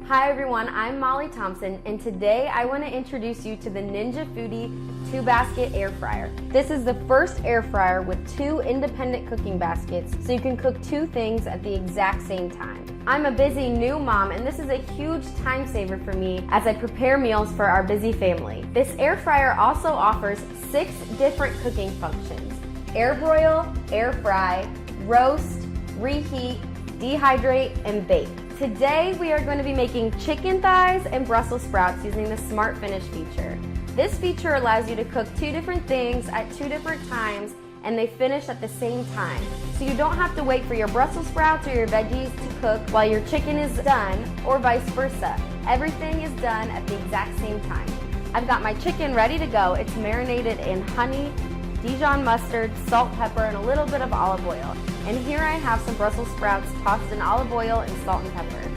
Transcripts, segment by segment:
Hi everyone, I'm Molly Thompson, and today I want to introduce you to the Ninja Foodi 2-basket air fryer. This is the first air fryer with 2 independent cooking baskets, so you can cook 2 things at the exact same time. I'm a busy new mom, and this is a huge time saver for me as I prepare meals for our busy family. This air fryer also offers 6 different cooking functions: air broil, air fry, roast, reheat, dehydrate, and bake. Today we are going to be making chicken thighs and Brussels sprouts using the Smart Finish feature. This feature allows you to cook 2 different things at 2 different times, and they finish at the same time. So you don't have to wait for your Brussels sprouts or your veggies to cook while your chicken is done, or vice versa. Everything is done at the exact same time. I've got my chicken ready to go. It's marinated in honey, Dijon mustard, salt, pepper, and a little bit of olive oil. And here I have some Brussels sprouts tossed in olive oil and salt and pepper.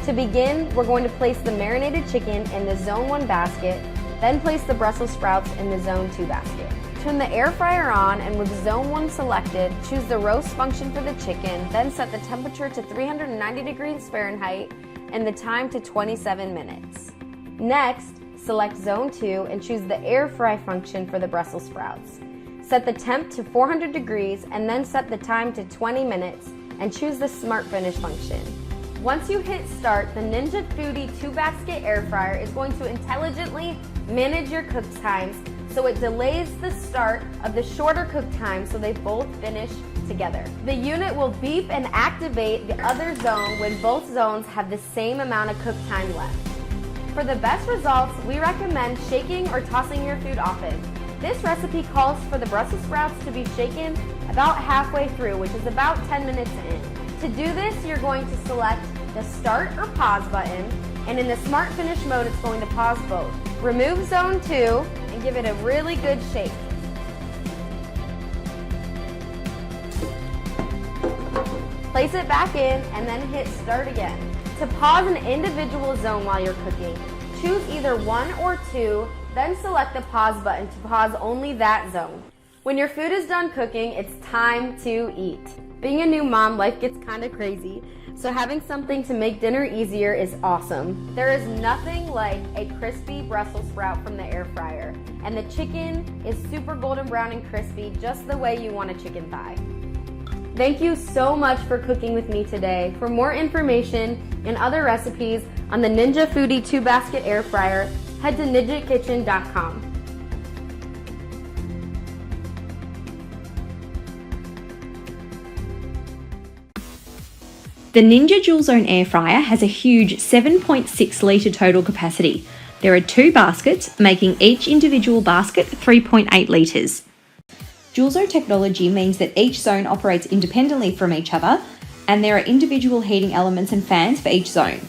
To begin, we're going to place the marinated chicken in the Zone 1 basket, then place the Brussels sprouts in the Zone 2 basket. Turn the air fryer on, and with Zone 1 selected, choose the roast function for the chicken, then set the temperature to 390 degrees Fahrenheit and the time to 27 minutes. Next, select Zone 2 and choose the air fry function for the Brussels sprouts. Set the temp to 400 degrees and then set the time to 20 minutes and choose the Smart Finish function. Once you hit start, the Ninja Foodi 2-basket air fryer is going to intelligently manage your cook times so it delays the start of the shorter cook time so they both finish together. The unit will beep and activate the other zone when both zones have the same amount of cook time left. For the best results, we recommend shaking or tossing your food often. This recipe calls for the Brussels sprouts to be shaken about halfway through, which is about 10 minutes in. To do this, you're going to select the start or pause button, and in the Smart Finish mode, it's going to pause both. Remove Zone 2 and give it a really good shake. Place it back in and then hit start again. To pause an individual zone while you're cooking, choose either 1 or 2, then select the pause button to pause only that zone. When your food is done cooking, it's time to eat. Being a new mom, life gets kind of crazy, so having something to make dinner easier is awesome. There is nothing like a crispy Brussels sprout from the air fryer, and the chicken is super golden brown and crispy, just the way you want a chicken thigh. Thank you so much for cooking with me today. For more information and other recipes on the Ninja Foodi 2-basket air fryer, head to ninjakitchen.com. The Ninja Dual Zone air fryer has a huge 7.6 litre total capacity. There are 2 baskets, making each individual basket 3.8 litres. Dual Zone technology means that each zone operates independently from each other, and there are individual heating elements and fans for each zone.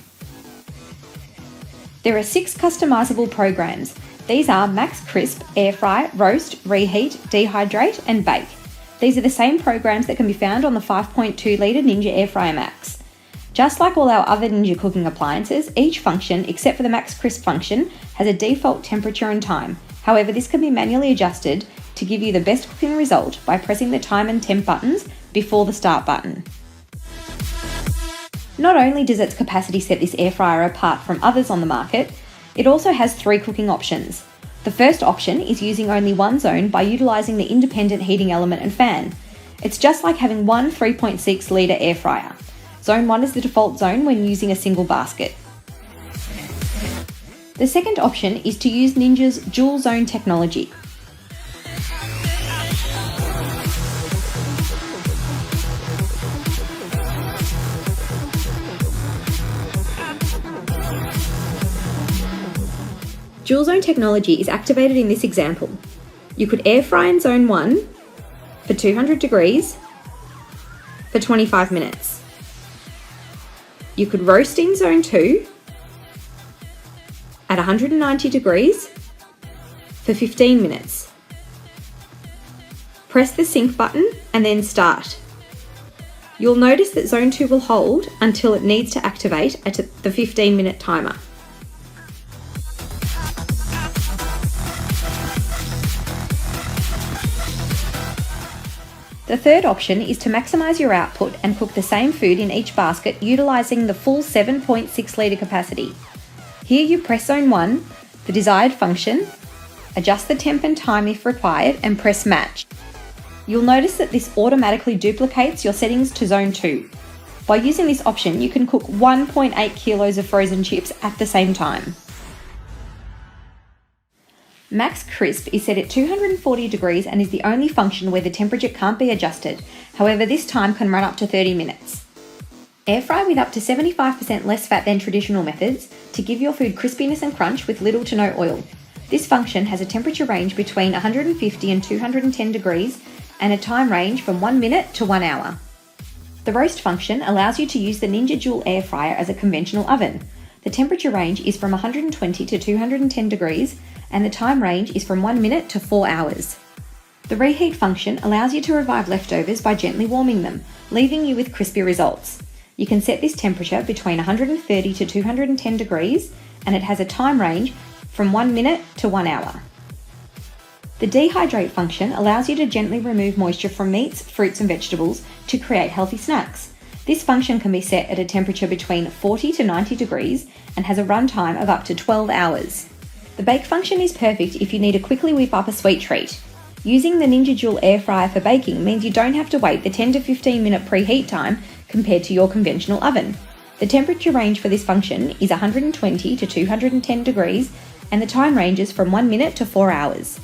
There are 6 customisable programs. These are Max Crisp, Air Fry, Roast, Reheat, Dehydrate and Bake. These are the same programs that can be found on the 5.2 litre Ninja Air Fryer Max. Just like all our other Ninja cooking appliances, each function, except for the Max Crisp function, has a default temperature and time. However, this can be manually adjusted to give you the best cooking result by pressing the time and temp buttons before the start button. Not only does its capacity set this air fryer apart from others on the market, it also has 3 cooking options. The first option is using only one zone by utilising the independent heating element and fan. It's just like having one 3.6 litre air fryer. Zone 1 is the default zone when using a single basket. The second option is to use Ninja's dual zone technology. Dual Zone technology is activated in this example. You could air fry in Zone 1 for 200 degrees for 25 minutes. You could roast in Zone 2 at 190 degrees for 15 minutes. Press the sync button and then start. You'll notice that Zone 2 will hold until it needs to activate at the 15-minute timer. The third option is to maximise your output and cook the same food in each basket utilising the full 7.6 litre capacity. Here you press Zone 1, the desired function, adjust the temp and time if required, and press Match. You'll notice that this automatically duplicates your settings to Zone 2. By using this option, you can cook 1.8 kilos of frozen chips at the same time. Max Crisp is set at 240 degrees and is the only function where the temperature can't be adjusted. However, this time can run up to 30 minutes. Air fry with up to 75% less fat than traditional methods to give your food crispiness and crunch with little to no oil. This function has a temperature range between 150 and 210 degrees and a time range from 1 minute to 1 hour. The roast function allows you to use the Ninja Dual air fryer as a conventional oven. The temperature range is from 120 to 210 degrees and the time range is from 1 minute to 4 hours. The Reheat function allows you to revive leftovers by gently warming them, leaving you with crispy results. You can set this temperature between 130 to 210 degrees and it has a time range from 1 minute to 1 hour. The dehydrate function allows you to gently remove moisture from meats, fruits and vegetables to create healthy snacks. This function can be set at a temperature between 40 to 90 degrees and has a run time of up to 12 hours. The bake function is perfect if you need to quickly whip up a sweet treat. Using the Ninja Dual air fryer for baking means you don't have to wait the 10 to 15 minute preheat time compared to your conventional oven. The temperature range for this function is 120 to 210 degrees and the time ranges from 1 minute to 4 hours.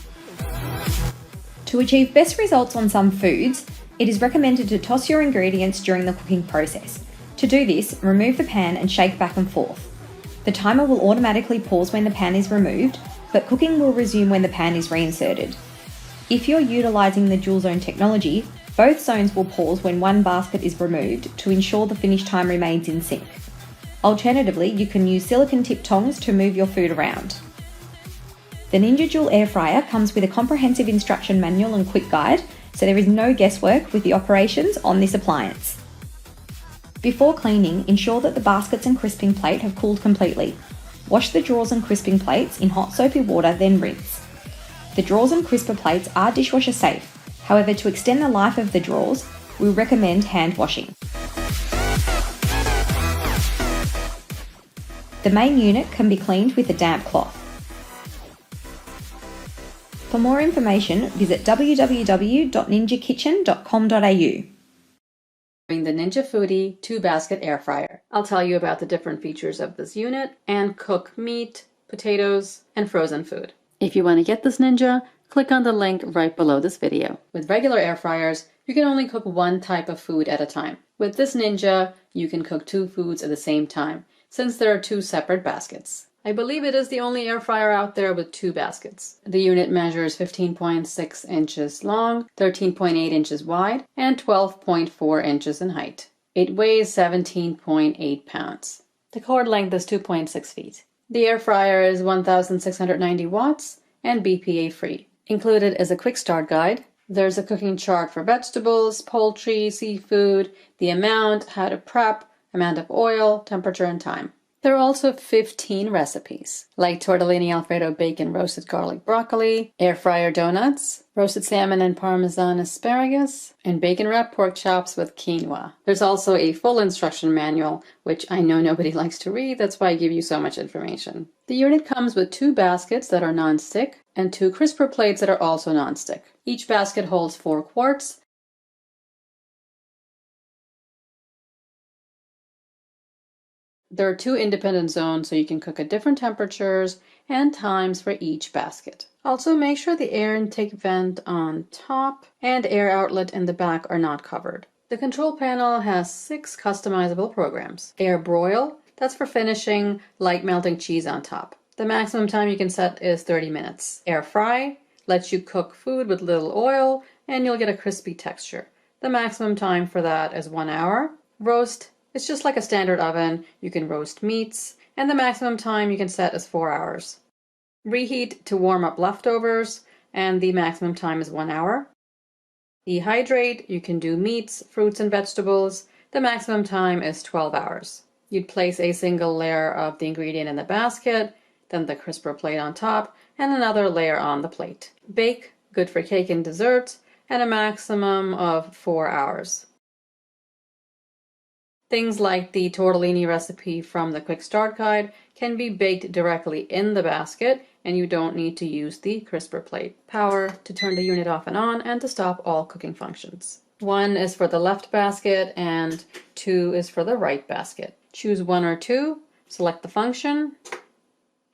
To achieve best results on some foods, it is recommended to toss your ingredients during the cooking process. To do this, remove the pan and shake back and forth. The timer will automatically pause when the pan is removed, but cooking will resume when the pan is reinserted. If you're utilising the dual zone technology, both zones will pause when one basket is removed to ensure the finish time remains in sync. Alternatively, you can use silicone tip tongs to move your food around. The Ninja Dual air fryer comes with a comprehensive instruction manual and quick guide, so there is no guesswork with the operations on this appliance. Before cleaning, ensure that the baskets and crisping plate have cooled completely. Wash the drawers and crisping plates in hot soapy water, then rinse. The drawers and crisper plates are dishwasher safe. However, to extend the life of the drawers, we recommend hand washing. The main unit can be cleaned with a damp cloth. For more information, visit www.ninjakitchen.com.au. The Ninja Foodie 2-basket air fryer. I'll tell you about the different features of this unit and cook meat, potatoes, and frozen food. If you want to get this Ninja, click on the link right below this video. With regular air fryers, you can only cook one type of food at a time. With this Ninja, you can cook 2 foods at the same time, since there are 2 separate baskets. I believe it is the only air fryer out there with 2 baskets. The unit measures 15.6 inches long, 13.8 inches wide, and 12.4 inches in height. It weighs 17.8 pounds. The cord length is 2.6 feet. The air fryer is 1,690 watts and BPA free. Included is a quick start guide. There's a cooking chart for vegetables, poultry, seafood, the amount, how to prep, amount of oil, temperature, and time. There are also 15 recipes, like tortellini alfredo bacon roasted garlic broccoli, air fryer donuts, roasted salmon and parmesan asparagus, and bacon wrapped pork chops with quinoa. There's also a full instruction manual, which I know nobody likes to read, that's why I give you so much information. The unit comes with 2 baskets that are non-stick and 2 crisper plates that are also non-stick. Each basket holds 4 quarts. There are 2 independent zones so you can cook at different temperatures and times for each basket. Also, make sure the air intake vent on top and air outlet in the back are not covered. The control panel has 6 customizable programs. Air broil, that's for finishing like melting cheese on top. The maximum time you can set is 30 minutes. Air fry lets you cook food with little oil and you'll get a crispy texture. The maximum time for that is 1 hour. Roast, it's just like a standard oven. You can roast meats, and the maximum time you can set is 4 hours. Reheat to warm up leftovers, and the maximum time is 1 hour. Dehydrate, you can do meats, fruits, and vegetables. The maximum time is 12 hours. You'd place a single layer of the ingredient in the basket, then the crisper plate on top, and another layer on the plate. Bake, good for cake and desserts, and a maximum of 4 hours. Things like the tortellini recipe from the Quick Start Guide can be baked directly in the basket, and you don't need to use the crisper plate. Power to turn the unit off and on, and to stop all cooking functions. 1 is for the left basket and 2 is for the right basket. Choose 1 or 2, select the function.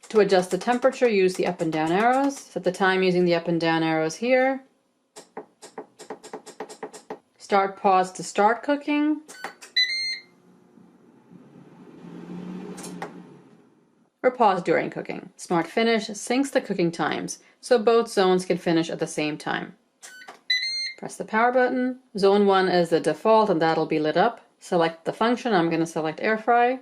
To adjust the temperature, use the up and down arrows. Set the time using the up and down arrows here. Start pause to start cooking. Or pause during cooking. Smart Finish syncs the cooking times, so both zones can finish at the same time. Press the power button. Zone 1 is the default, and that'll be lit up. Select the function. I'm going to select air fry.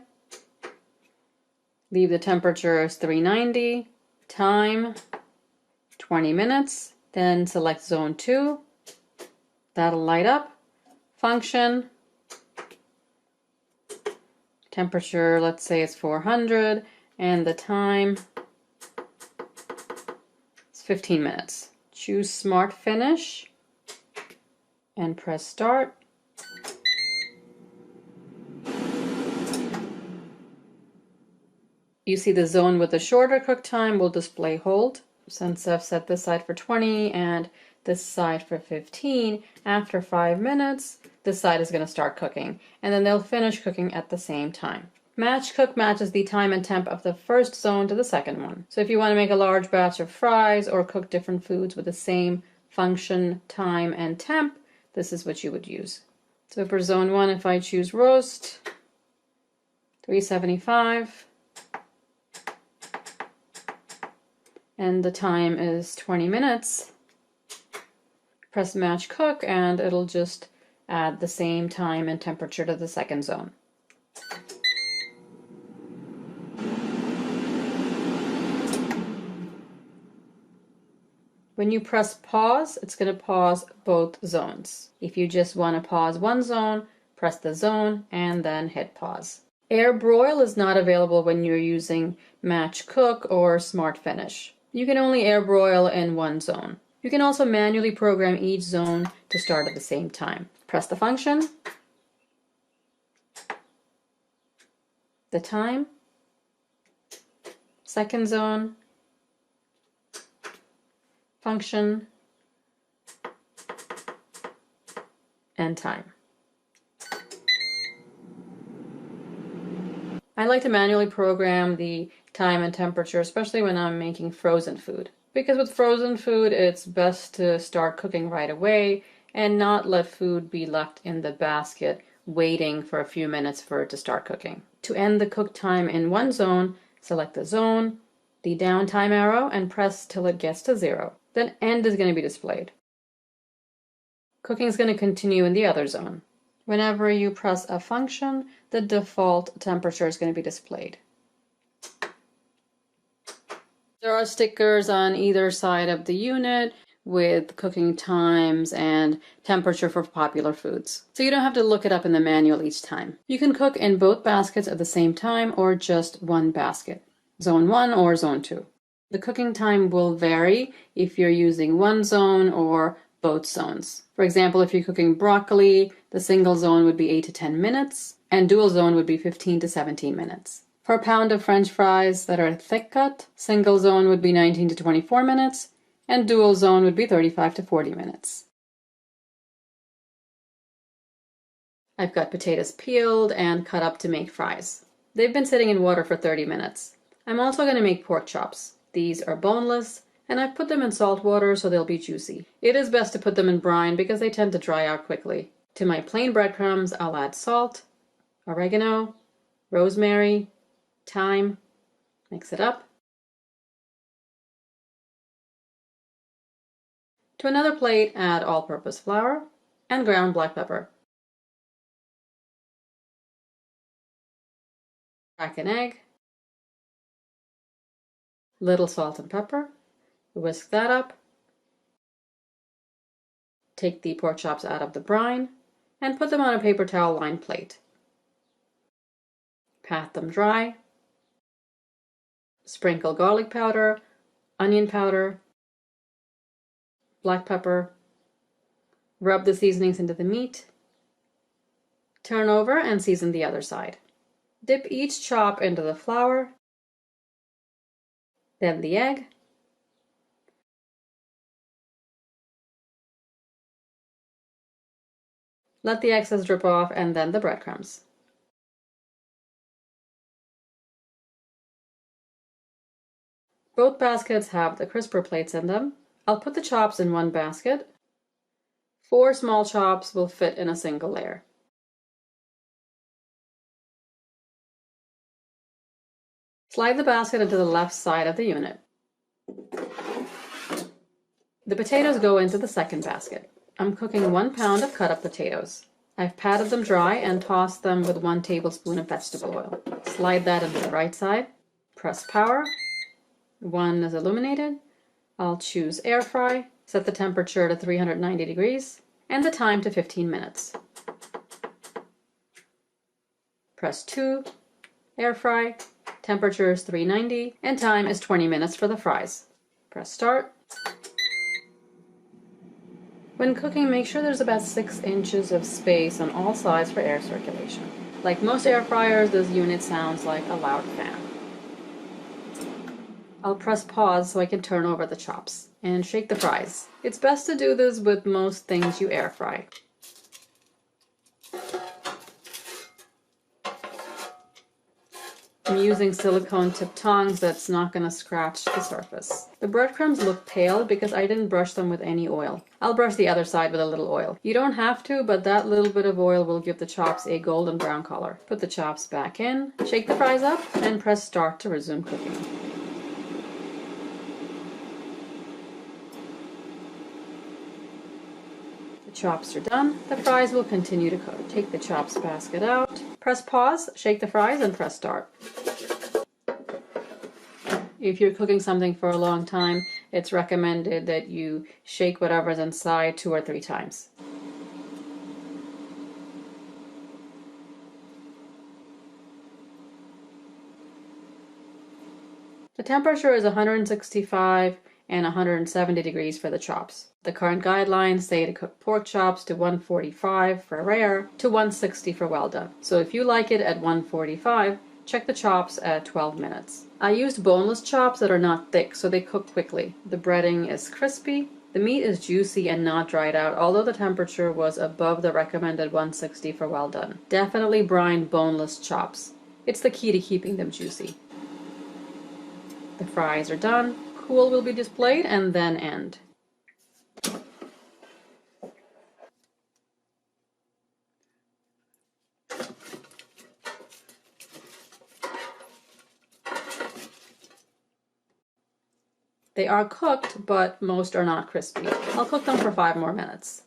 Leave the temperature as 390. Time 20 minutes. Then select zone 2. That'll light up. Function. Temperature, let's say it's 400. And the time is 15 minutes. Choose Smart Finish and press Start. You see the zone with the shorter cook time will display hold. Since I've set this side for 20 and this side for 15, after 5 minutes, this side is going to start cooking, and then they'll finish cooking at the same time. Match cook matches the time and temp of the first zone to the second one. So if you want to make a large batch of fries or cook different foods with the same function, time, and temp, this is what you would use. So for zone 1, if I choose roast, 375, and the time is 20 minutes, press match cook and it'll just add the same time and temperature to the second zone. When you press pause, it's going to pause both zones. If you just want to pause one zone, press the zone and then hit pause. Air broil is not available when you're using match cook or smart finish. You can only air broil in one zone. You can also manually program each zone to start at the same time. Press the function, the time, second zone, function, and time. I like to manually program the time and temperature, especially when I'm making frozen food. Because with frozen food, it's best to start cooking right away and not let food be left in the basket waiting for a few minutes for it to start cooking. To end the cook time in one zone, select the zone, the down time arrow, and press till it gets to 0. Then end is going to be displayed. Cooking is going to continue in the other zone. Whenever you press a function, the default temperature is going to be displayed. There are stickers on either side of the unit with cooking times and temperature for popular foods. So you don't have to look it up in the manual each time. You can cook in both baskets at the same time or just one basket, zone 1 or zone 2. The cooking time will vary if you're using one zone or both zones. For example, if you're cooking broccoli, the single zone would be 8 to 10 minutes and dual zone would be 15 to 17 minutes. For a pound of French fries that are thick cut, single zone would be 19 to 24 minutes and dual zone would be 35 to 40 minutes. I've got potatoes peeled and cut up to make fries. They've been sitting in water for 30 minutes. I'm also going to make pork chops. These are boneless, and I've put them in salt water so they'll be juicy. It is best to put them in brine because they tend to dry out quickly. To my plain breadcrumbs, I'll add salt, oregano, rosemary, thyme, mix it up. To another plate, add all-purpose flour and ground black pepper. Crack an egg, little salt and pepper, whisk that up. Take the pork chops out of the brine and put them on a paper towel lined plate. Pat them dry. Sprinkle garlic powder, onion powder, black pepper, Rub the seasonings into the meat. Turn over and season the other side. Dip each chop into the flour, then the egg, let the excess drip off, and then the breadcrumbs. Both baskets have the crisper plates in them. I'll put the chops in one basket. 4 small chops will fit in a single layer. Slide the basket into the left side of the unit. The potatoes go into the second basket. I'm cooking 1 pound of cut up potatoes. I've patted them dry and tossed them with 1 tablespoon of vegetable oil. Slide that into the right side. Press power. 1 is illuminated. I'll choose air fry. Set the temperature to 390 degrees and the time to 15 minutes. Press 2. Air fry. Temperature is 390 and time is 20 minutes for the fries. Press start. When cooking, make sure there's about 6 inches of space on all sides for air circulation. Like most air fryers, this unit sounds like a loud fan. I'll press pause so I can turn over the chops and shake the fries. It's best to do this with most things you air fry. I'm using silicone tip tongs that's not going to scratch the surface. The breadcrumbs look pale because I didn't brush them with any oil. I'll brush the other side with a little oil. You don't have to, but that little bit of oil will give the chops a golden brown color. Put the chops back in, shake the fries up, and press start to resume cooking. The chops are done. The fries will continue to cook. Take the chops basket out, press pause, shake the fries, and press start. If you're cooking something for a long time, it's recommended that you shake whatever's inside 2 or 3 times. The temperature is 165 and 170 degrees for the chops. The current guidelines say to cook pork chops to 145 for rare to 160 for well done. So if you like it at 145, check the chops at 12 minutes. I used boneless chops that are not thick, so they cook quickly. The breading is crispy. The meat is juicy and not dried out, although the temperature was above the recommended 160 for well done. Definitely brine boneless chops. It's the key to keeping them juicy. The fries are done. Cool will be displayed and then end. They are cooked, but most are not crispy. I'll cook them for 5 more minutes.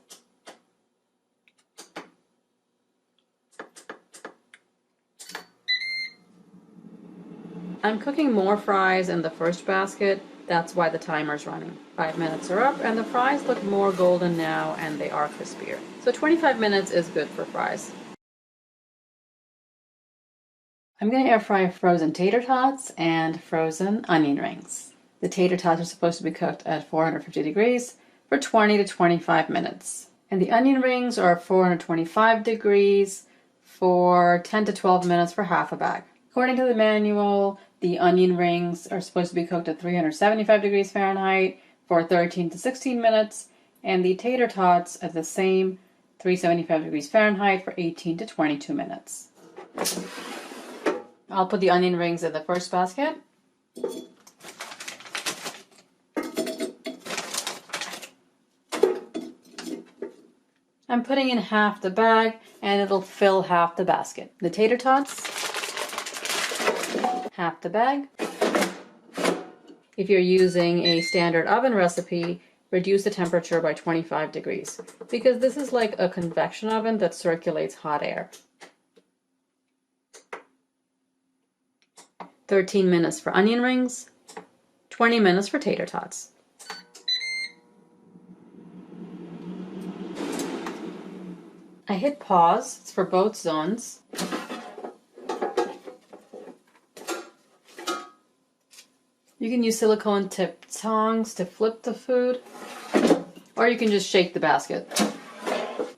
I'm cooking more fries in the first basket. That's why the timer's running. 5 minutes are up and the fries look more golden now and they are crispier. So 25 minutes is good for fries. I'm going to air fry frozen tater tots and frozen onion rings. The tater tots are supposed to be cooked at 450 degrees for 20 to 25 minutes. And the onion rings are 425 degrees for 10 to 12 minutes for half a bag. According to the manual, the onion rings are supposed to be cooked at 375 degrees Fahrenheit for 13 to 16 minutes, and the tater tots at the same 375 degrees Fahrenheit for 18 to 22 minutes. I'll put the onion rings in the first basket. I'm putting in half the bag and it'll fill half the basket. The tater tots, half the bag. If you're using a standard oven recipe, reduce the temperature by 25 degrees because this is like a convection oven that circulates hot air. 13 minutes for onion rings, 20 minutes for tater tots. I hit pause, it's for both zones. You can use silicone tip tongs to flip the food, or you can just shake the basket.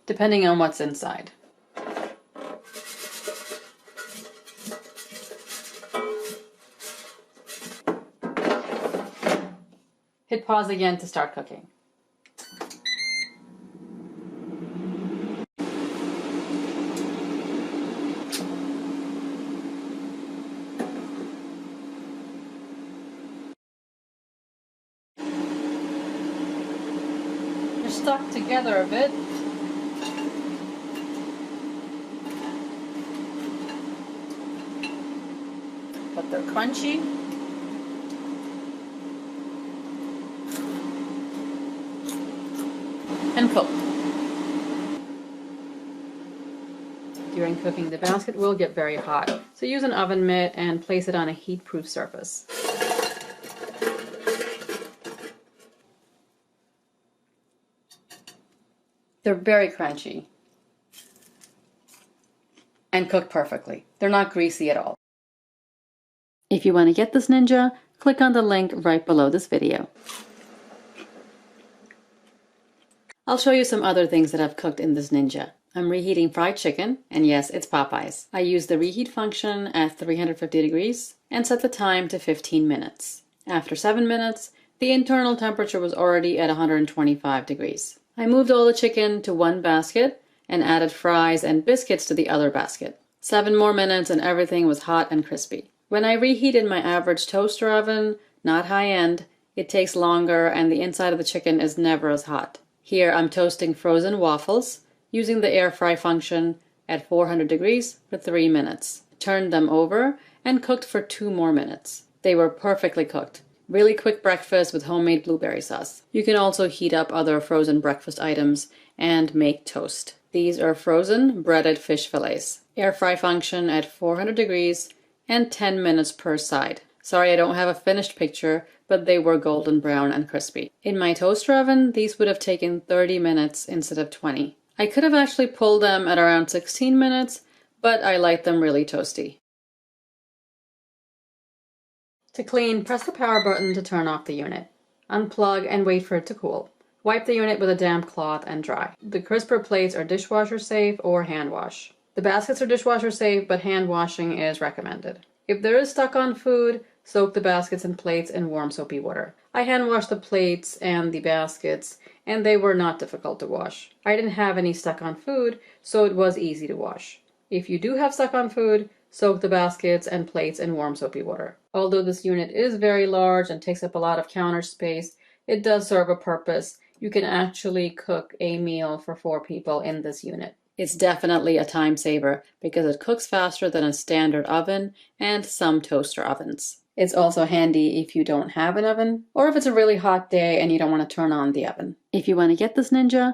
depending on what's inside. Hit pause again to start cooking. They're stuck together a bit. But they're crunchy. And cooked. During cooking, the basket will get very hot, so use an oven mitt and place it on a heat-proof surface. They're very crunchy and cooked perfectly. They're not greasy at all. If you want to get this Ninja, click on the link right below this video. I'll show you some other things that I've cooked in this Ninja. I'm reheating fried chicken, and yes, it's Popeyes. I use the reheat function at 350 degrees and set the time to 15 minutes. After 7 minutes, the internal temperature was already at 125 degrees. I moved all the chicken to one basket and added fries and biscuits to the other basket. 7 more minutes and everything was hot and crispy. When I reheated my average toaster oven, not high end, it takes longer and the inside of the chicken is never as hot. Here I'm toasting frozen waffles using the air fry function at 400 degrees for 3 minutes. Turned them over and cooked for 2 more minutes. They were perfectly cooked. Really quick breakfast with homemade blueberry sauce. You can also heat up other frozen breakfast items and make toast. These are frozen breaded fish fillets. Air fry function at 400 degrees and 10 minutes per side. Sorry I don't have a finished picture, but they were golden brown and crispy. In my toaster oven, these would have taken 30 minutes instead of 20. I could have actually pulled them at around 16 minutes, but I like them really toasty. To clean, press the power button to turn off the unit. Unplug and wait for it to cool. Wipe the unit with a damp cloth and dry. The crisper plates are dishwasher safe or hand wash. The baskets are dishwasher safe, but hand washing is recommended. If there is stuck on food, soak the baskets and plates in warm soapy water. I hand washed the plates and the baskets, and they were not difficult to wash. I didn't have any stuck on food, so it was easy to wash. If you do have stuck on food, soak the baskets and plates in warm soapy water. Although this unit is very large and takes up a lot of counter space, it does serve a purpose. You can actually cook a meal for 4 people in this unit. It's definitely a time saver because it cooks faster than a standard oven and some toaster ovens. It's also handy if you don't have an oven or if it's a really hot day and you don't want to turn on the oven. If you want to get this Ninja,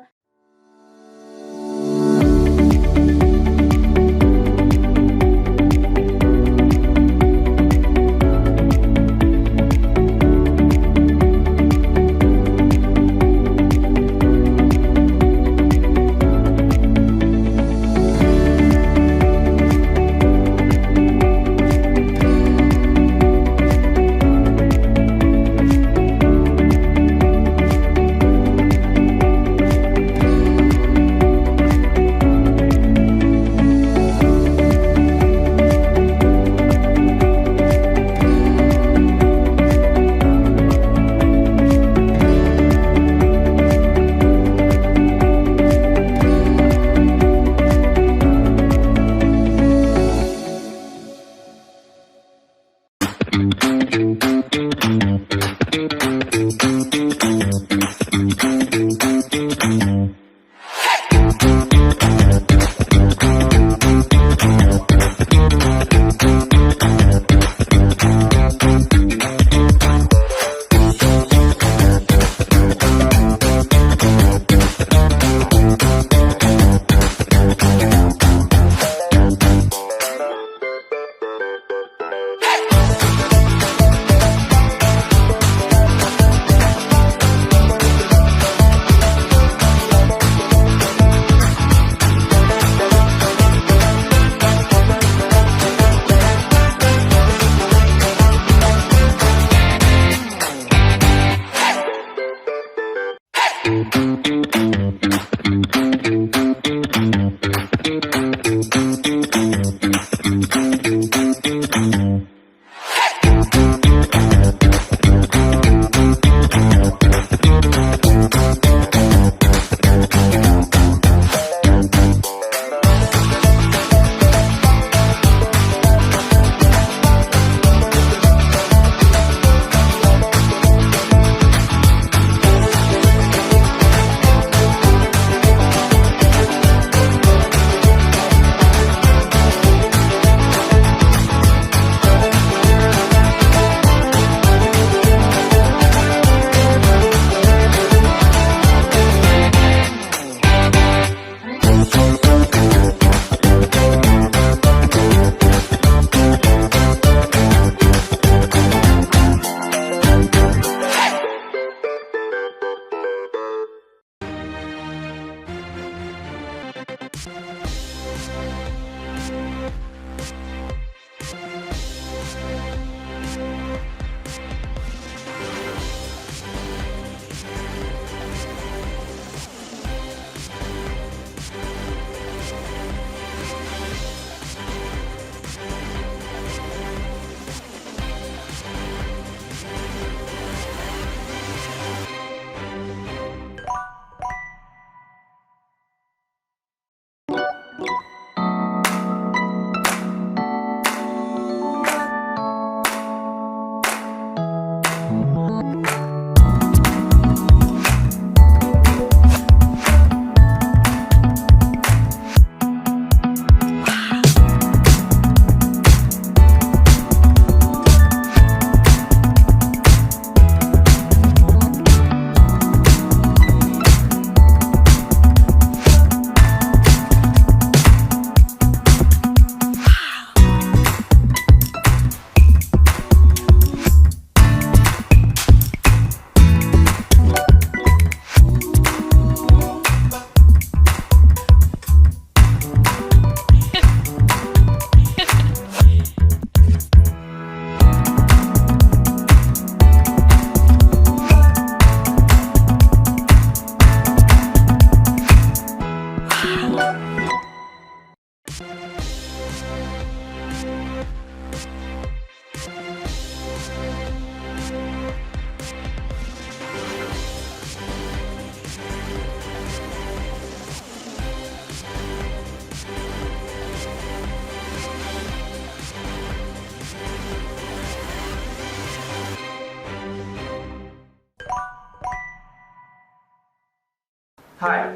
Hi,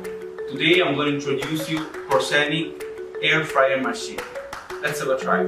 today I'm going to introduce you to Porcenic air fryer machine. Let's have a try.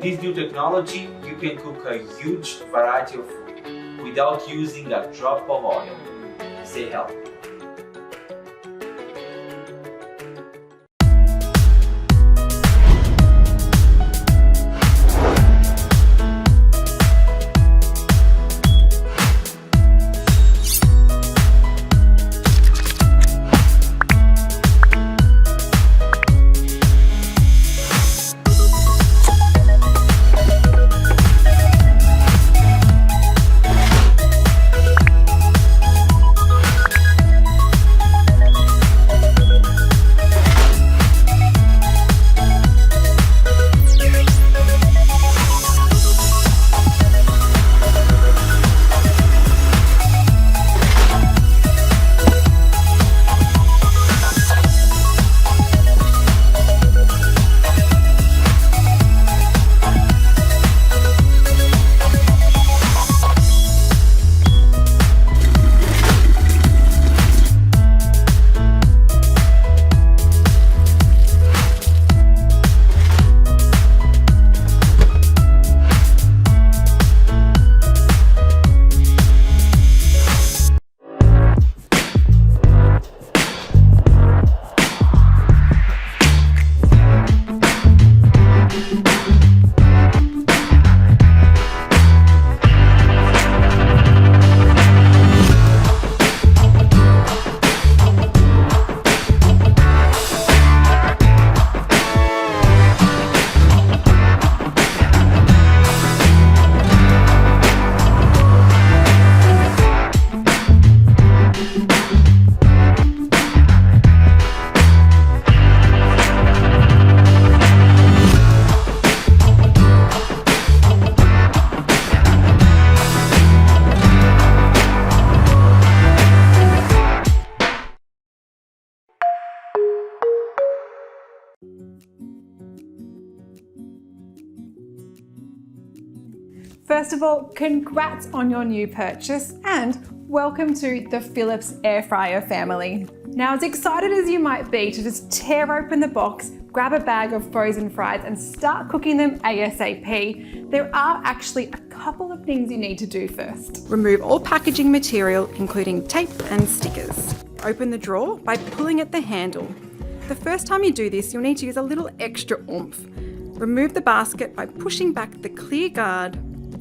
With this new technology, you can cook a huge variety of food without using a drop of oil. Stay healthy. First of all, congrats on your new purchase and welcome to the Philips air fryer family. Now, as excited as you might be to just tear open the box, grab a bag of frozen fries and start cooking them ASAP, there are actually a couple of things you need to do first. Remove all packaging material, including tape and stickers. Open the drawer by pulling at the handle. The first time you do this, you'll need to use a little extra oomph. Remove the basket by pushing back the clear guard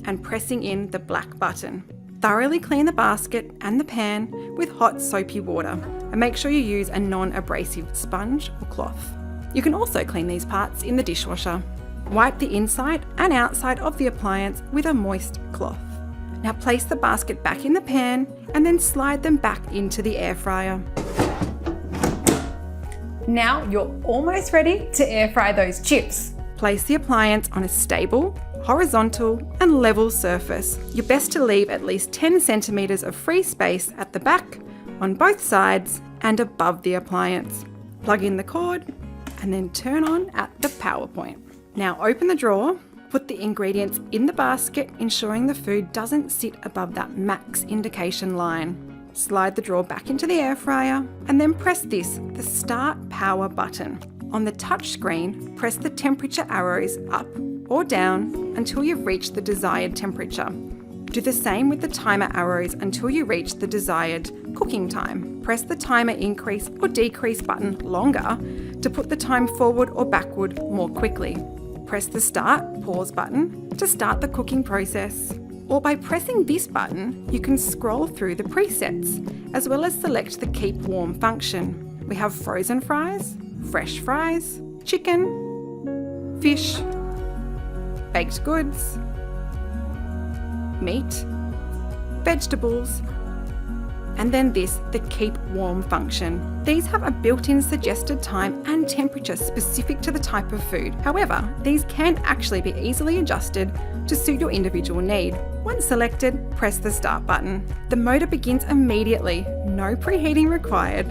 and pressing in the black button. Thoroughly clean the basket and the pan with hot soapy water and make sure you use a non-abrasive sponge or cloth. You can also clean these parts in the dishwasher. Wipe the inside and outside of the appliance with a moist cloth. Now place the basket back in the pan and then slide them back into the air fryer. Now you're almost ready to air fry those chips. Place the appliance on a stable, horizontal and level surface. You're best to leave at least 10 centimetres of free space at the back, on both sides and above the appliance. Plug in the cord and then turn on at the power point. Now open the drawer, put the ingredients in the basket, ensuring the food doesn't sit above that max indication line. Slide the drawer back into the air fryer and then press this, the start power button. On the touch screen, press the temperature arrows up or down until you've reached the desired temperature. Do the same with the timer arrows until you reach the desired cooking time. Press the timer increase or decrease button longer to put the time forward or backward more quickly. Press the start pause button to start the cooking process. Or by pressing this button, you can scroll through the presets, as well as select the keep warm function. We have frozen fries, fresh fries, chicken, fish, baked goods, meat, vegetables, and then the keep warm function. These have a built-in suggested time and temperature specific to the type of food. However, these can actually be easily adjusted to suit your individual need. Once selected, press the start button. The motor begins immediately, no preheating required,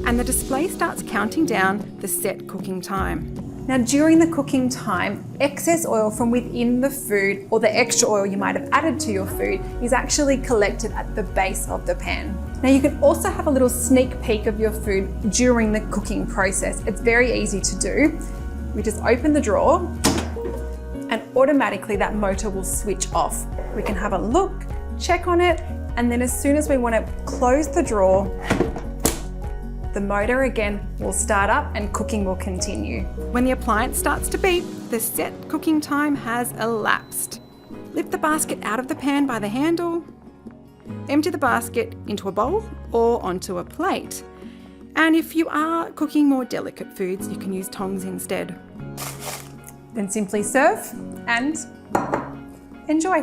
and the display starts counting down the set cooking time. Now, during the cooking time, excess oil from within the food or the extra oil you might have added to your food is actually collected at the base of the pan. Now, you can also have a little sneak peek of your food during the cooking process. It's very easy to do. We just open the drawer and automatically that motor will switch off. We can have a look, check on it, and then as soon as we want to close the drawer, the motor again will start up and cooking will continue. When the appliance starts to beep, the set cooking time has elapsed. Lift the basket out of the pan by the handle, empty the basket into a bowl or onto a plate. And if you are cooking more delicate foods, you can use tongs instead. Then simply serve and enjoy.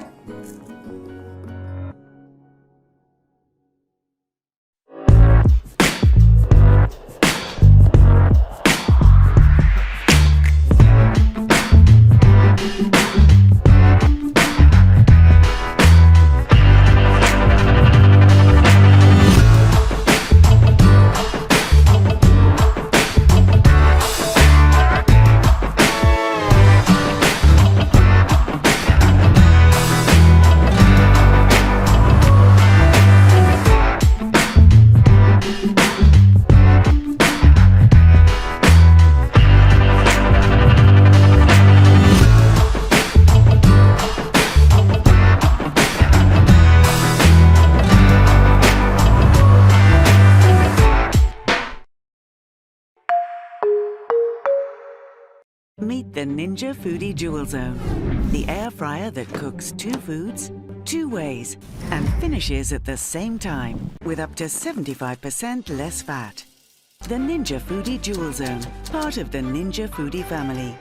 Meet the Ninja Foodie Dual Zone, the air fryer that cooks 2 foods, 2 ways, and finishes at the same time with up to 75% less fat. The Ninja Foodie Dual Zone, part of the Ninja Foodie family.